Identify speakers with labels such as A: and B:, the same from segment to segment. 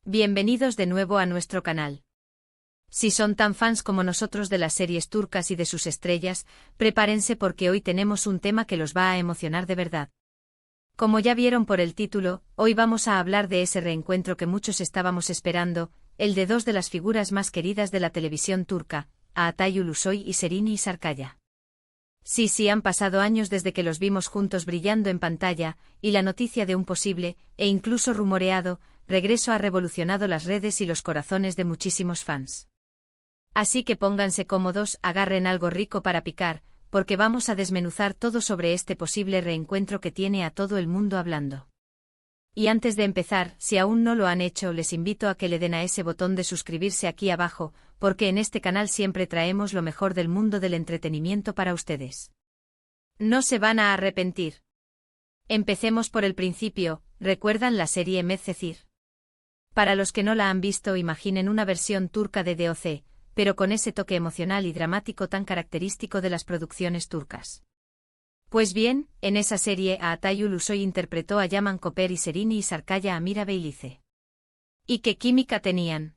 A: Bienvenidos de nuevo a nuestro canal. Si son tan fans como nosotros de las series turcas y de sus estrellas, prepárense porque hoy tenemos un tema que los va a emocionar de verdad. Como ya vieron por el título, hoy vamos a hablar de ese reencuentro que muchos estábamos esperando, el de dos de las figuras más queridas de la televisión turca, Altay Ulusoy y Serini Sarıkaya. Sí, han pasado años desde que los vimos juntos brillando en pantalla, y la noticia de un posible, e incluso rumoreado, regreso ha revolucionado las redes y los corazones de muchísimos fans. Así que pónganse cómodos, agarren algo rico para picar, porque vamos a desmenuzar todo sobre este posible reencuentro que tiene a todo el mundo hablando. Y antes de empezar, si aún no lo han hecho, les invito a que le den a ese botón de suscribirse aquí abajo, porque en este canal siempre traemos lo mejor del mundo del entretenimiento para ustedes. No se van a arrepentir. Empecemos por el principio. ¿Recuerdan la serie Medcezir? Para los que no la han visto, imaginen una versión turca de DOC, pero con ese toque emocional y dramático tan característico de las producciones turcas. Pues bien, en esa serie Altay Ulusoy interpretó a Yaman Koper y Serini Sarıkaya a Mira Beylice. ¿Y qué química tenían?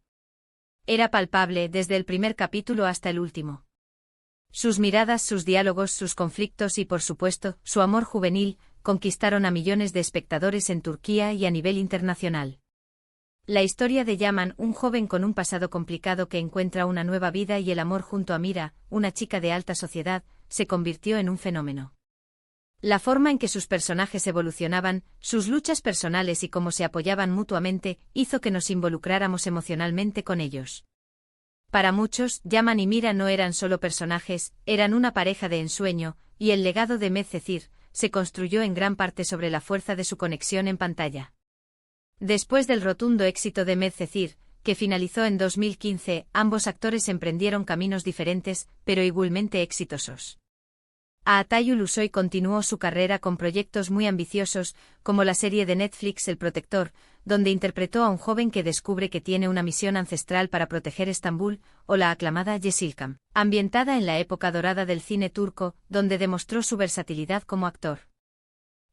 A: Era palpable desde el primer capítulo hasta el último. Sus miradas, sus diálogos, sus conflictos y, por supuesto, su amor juvenil, conquistaron a millones de espectadores en Turquía y a nivel internacional. La historia de Yaman, un joven con un pasado complicado que encuentra una nueva vida y el amor junto a Mira, una chica de alta sociedad, se convirtió en un fenómeno. La forma en que sus personajes evolucionaban, sus luchas personales y cómo se apoyaban mutuamente, hizo que nos involucráramos emocionalmente con ellos. Para muchos, Yaman y Mira no eran solo personajes, eran una pareja de ensueño, y el legado de Medcezir se construyó en gran parte sobre la fuerza de su conexión en pantalla. Después del rotundo éxito de Medcezir, que finalizó en 2015, ambos actores emprendieron caminos diferentes, pero igualmente exitosos. Altay Ulusoy continuó su carrera con proyectos muy ambiciosos, como la serie de Netflix El Protector, donde interpretó a un joven que descubre que tiene una misión ancestral para proteger Estambul, o la aclamada Yeşilçam, ambientada en la época dorada del cine turco, donde demostró su versatilidad como actor.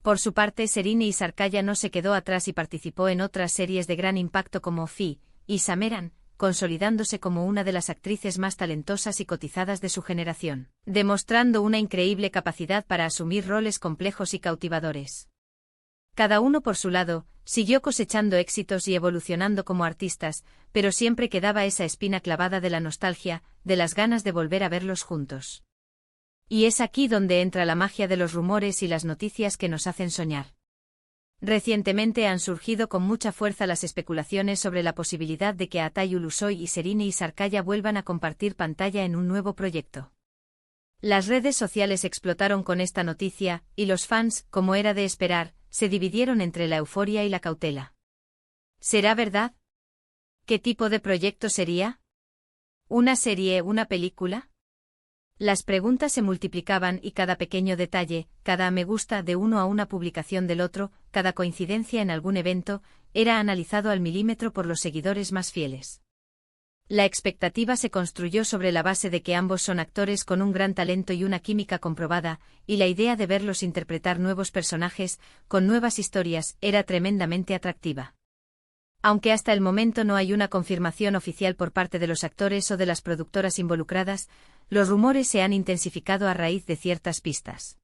A: Por su parte, Serini Sarıkaya no se quedó atrás y participó en otras series de gran impacto como Fi y Sameran, consolidándose como una de las actrices más talentosas y cotizadas de su generación, demostrando una increíble capacidad para asumir roles complejos y cautivadores. Cada uno por su lado, siguió cosechando éxitos y evolucionando como artistas, pero siempre quedaba esa espina clavada de la nostalgia, de las ganas de volver a verlos juntos. Y es aquí donde entra la magia de los rumores y las noticias que nos hacen soñar. Recientemente han surgido con mucha fuerza las especulaciones sobre la posibilidad de que Altay Ulusoy y Serini Sarıkaya vuelvan a compartir pantalla en un nuevo proyecto. Las redes sociales explotaron con esta noticia, y los fans, como era de esperar, se dividieron entre la euforia y la cautela. ¿Será verdad? ¿Qué tipo de proyecto sería? ¿Una serie, una película? Las preguntas se multiplicaban y cada pequeño detalle, cada me gusta de uno a una publicación del otro, cada coincidencia en algún evento, era analizado al milímetro por los seguidores más fieles. La expectativa se construyó sobre la base de que ambos son actores con un gran talento y una química comprobada, y la idea de verlos interpretar nuevos personajes, con nuevas historias, era tremendamente atractiva. Aunque hasta el momento no hay una confirmación oficial por parte de los actores o de las productoras involucradas, los rumores se han intensificado a raíz de ciertas pistas.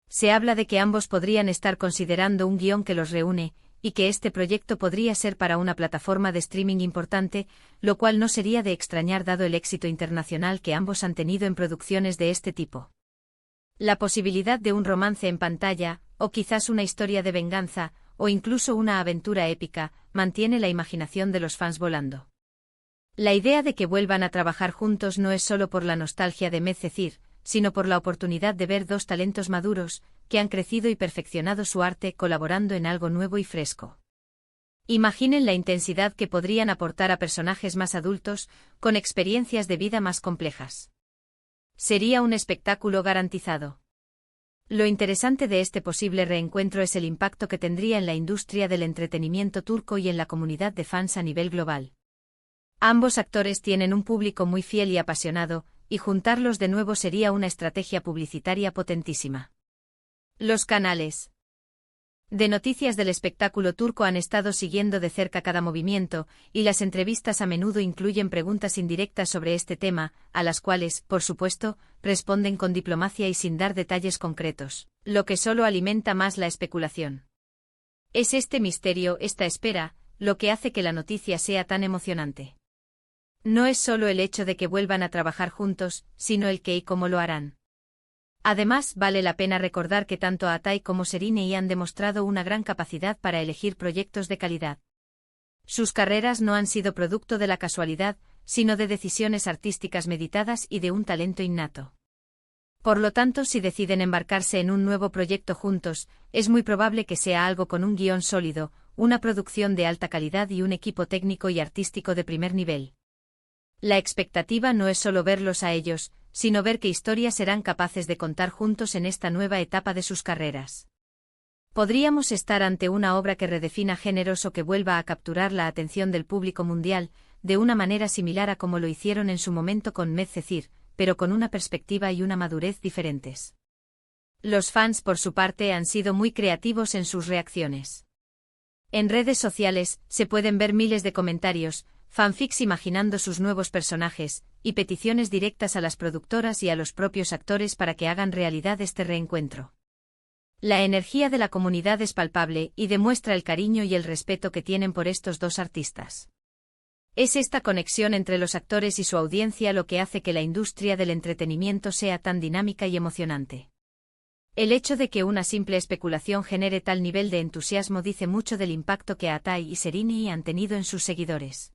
A: Se habla de que ambos podrían estar considerando un guión que los reúne, y que este proyecto podría ser para una plataforma de streaming importante, lo cual no sería de extrañar dado el éxito internacional que ambos han tenido en producciones de este tipo. La posibilidad de un romance en pantalla, o quizás una historia de venganza, o incluso una aventura épica, mantiene la imaginación de los fans volando. La idea de que vuelvan a trabajar juntos no es solo por la nostalgia de Medcezir, sino por la oportunidad de ver dos talentos maduros, que han crecido y perfeccionado su arte colaborando en algo nuevo y fresco. Imaginen la intensidad que podrían aportar a personajes más adultos, con experiencias de vida más complejas. Sería un espectáculo garantizado. Lo interesante de este posible reencuentro es el impacto que tendría en la industria del entretenimiento turco y en la comunidad de fans a nivel global. Ambos actores tienen un público muy fiel y apasionado, y juntarlos de nuevo sería una estrategia publicitaria potentísima. Los canales. De noticias del espectáculo turco han estado siguiendo de cerca cada movimiento, y las entrevistas a menudo incluyen preguntas indirectas sobre este tema, a las cuales, por supuesto, responden con diplomacia y sin dar detalles concretos, lo que solo alimenta más la especulación. Es este misterio, esta espera, lo que hace que la noticia sea tan emocionante. No es solo el hecho de que vuelvan a trabajar juntos, sino el qué y cómo lo harán. Además, vale la pena recordar que tanto Atay como Şeriney han demostrado una gran capacidad para elegir proyectos de calidad. Sus carreras no han sido producto de la casualidad, sino de decisiones artísticas meditadas y de un talento innato. Por lo tanto, si deciden embarcarse en un nuevo proyecto juntos, es muy probable que sea algo con un guión sólido, una producción de alta calidad y un equipo técnico y artístico de primer nivel. La expectativa no es solo verlos a ellos, sino ver qué historias serán capaces de contar juntos en esta nueva etapa de sus carreras. Podríamos estar ante una obra que redefina géneros o que vuelva a capturar la atención del público mundial, de una manera similar a como lo hicieron en su momento con Medcezir, pero con una perspectiva y una madurez diferentes. Los fans, por su parte, han sido muy creativos en sus reacciones. En redes sociales, se pueden ver miles de comentarios, fanfics imaginando sus nuevos personajes, y peticiones directas a las productoras y a los propios actores para que hagan realidad este reencuentro. La energía de la comunidad es palpable y demuestra el cariño y el respeto que tienen por estos dos artistas. Es esta conexión entre los actores y su audiencia lo que hace que la industria del entretenimiento sea tan dinámica y emocionante. El hecho de que una simple especulación genere tal nivel de entusiasmo dice mucho del impacto que Atay y Şeriney han tenido en sus seguidores.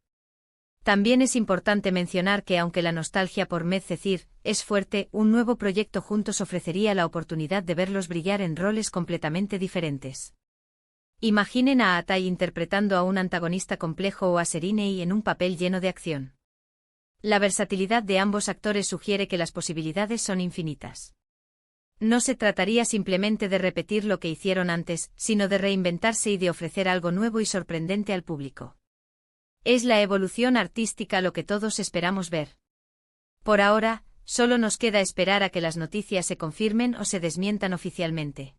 A: También es importante mencionar que aunque la nostalgia por Medcezir es fuerte, un nuevo proyecto juntos ofrecería la oportunidad de verlos brillar en roles completamente diferentes. Imaginen a Atay interpretando a un antagonista complejo o a Şeriney en un papel lleno de acción. La versatilidad de ambos actores sugiere que las posibilidades son infinitas. No se trataría simplemente de repetir lo que hicieron antes, sino de reinventarse y de ofrecer algo nuevo y sorprendente al público. Es la evolución artística lo que todos esperamos ver. Por ahora, solo nos queda esperar a que las noticias se confirmen o se desmientan oficialmente.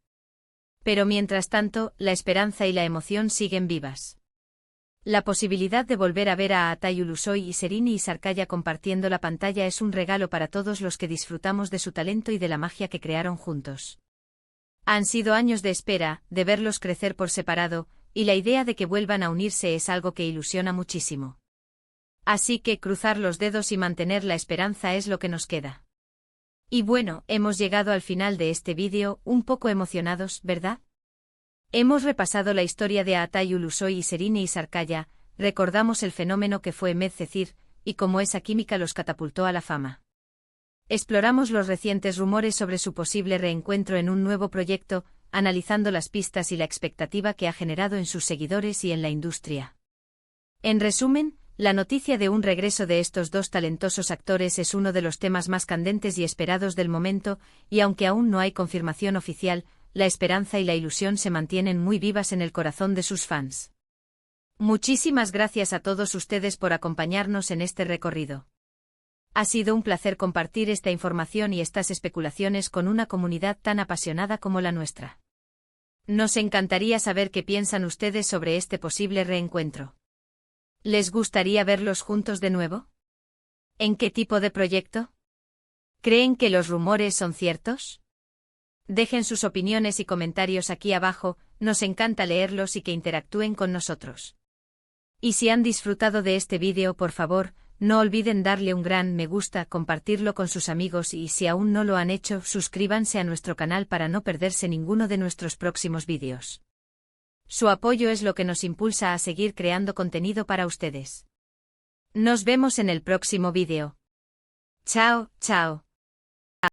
A: Pero mientras tanto, la esperanza y la emoción siguen vivas. La posibilidad de volver a ver a Atay Ulusoy y Şeriney Sarkaya compartiendo la pantalla es un regalo para todos los que disfrutamos de su talento y de la magia que crearon juntos. Han sido años de espera, de verlos crecer por separado, y la idea de que vuelvan a unirse es algo que ilusiona muchísimo. Así que cruzar los dedos y mantener la esperanza es lo que nos queda. Y bueno, hemos llegado al final de este vídeo, un poco emocionados, ¿verdad? Hemos repasado la historia de Atay Ulusoy y Şeriney Sarkaya, recordamos el fenómeno que fue Medcezir, y cómo esa química los catapultó a la fama. Exploramos los recientes rumores sobre su posible reencuentro en un nuevo proyecto, analizando las pistas y la expectativa que ha generado en sus seguidores y en la industria. En resumen, la noticia de un regreso de estos dos talentosos actores es uno de los temas más candentes y esperados del momento, y aunque aún no hay confirmación oficial, la esperanza y la ilusión se mantienen muy vivas en el corazón de sus fans. Muchísimas gracias a todos ustedes por acompañarnos en este recorrido. Ha sido un placer compartir esta información y estas especulaciones con una comunidad tan apasionada como la nuestra. Nos encantaría saber qué piensan ustedes sobre este posible reencuentro. ¿Les gustaría verlos juntos de nuevo? ¿En qué tipo de proyecto? ¿Creen que los rumores son ciertos? Dejen sus opiniones y comentarios aquí abajo, nos encanta leerlos y que interactúen con nosotros. Y si han disfrutado de este vídeo, por favor, no olviden darle un gran me gusta, compartirlo con sus amigos y si aún no lo han hecho, suscríbanse a nuestro canal para no perderse ninguno de nuestros próximos vídeos. Su apoyo es lo que nos impulsa a seguir creando contenido para ustedes. Nos vemos en el próximo vídeo. Chao, chao.